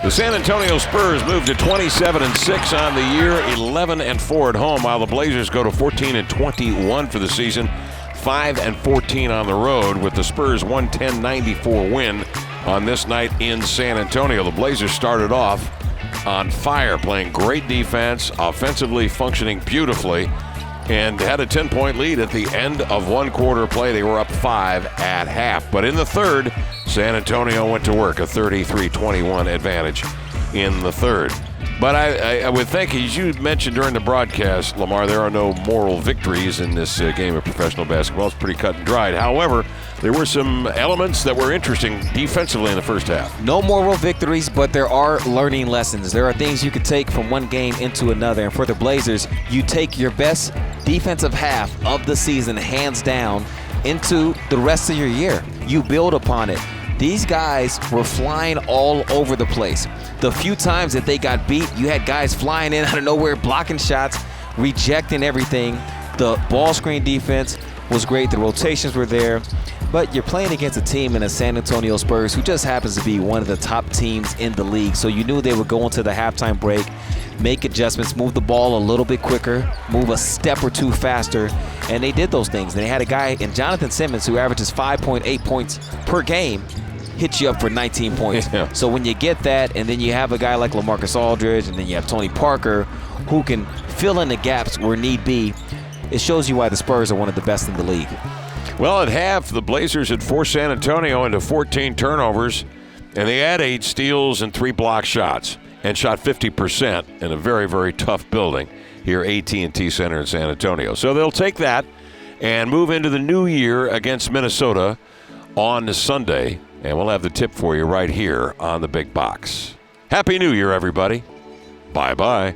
The San Antonio Spurs move to 27-6 on the year, 11-4 at home, while the Blazers go to 14-21 for the season, 5-14 on the road, with the Spurs 110-94 win on this night in San Antonio. The Blazers started off on fire, playing great defense, offensively functioning beautifully, and had a 10-point lead at the end of one quarter play. They were up 5 at half. But in the third, San Antonio went to work, a 33-21 advantage in the third. But I would think, as you mentioned during the broadcast, Lamar, there are no moral victories in this game of professional basketball. It's pretty cut and dried. However, there were some elements that were interesting defensively in the first half. No moral victories, but there are learning lessons. There are things you can take from one game into another. And for the Blazers, you take your best defensive half of the season, hands down, into the rest of your year. You build upon it. These guys were flying all over the place. The few times that they got beat, you had guys flying in out of nowhere, blocking shots, rejecting everything. The ball screen defense was great. The rotations were there. But you're playing against a team in the San Antonio Spurs who just happens to be one of the top teams in the league. So you knew they would go into the halftime break, make adjustments, move the ball a little bit quicker, move a step or two faster, and they did those things. And they had a guy in Jonathan Simmons who averages 5.8 points per game, hit you up for 19 points. Yeah. So when you get that, and then you have a guy like LaMarcus Aldridge, and then you have Tony Parker who can fill in the gaps where need be, it shows you why the Spurs are one of the best in the league. Well, at half, the Blazers had forced San Antonio into 14 turnovers, and they had 8 steals and 3 block shots and shot 50% in a very, very tough building here, AT&T Center in San Antonio. So they'll take that and move into the new year against Minnesota on Sunday, and we'll have the tip for you right here on the Big Box. Happy New Year, everybody. Bye-bye.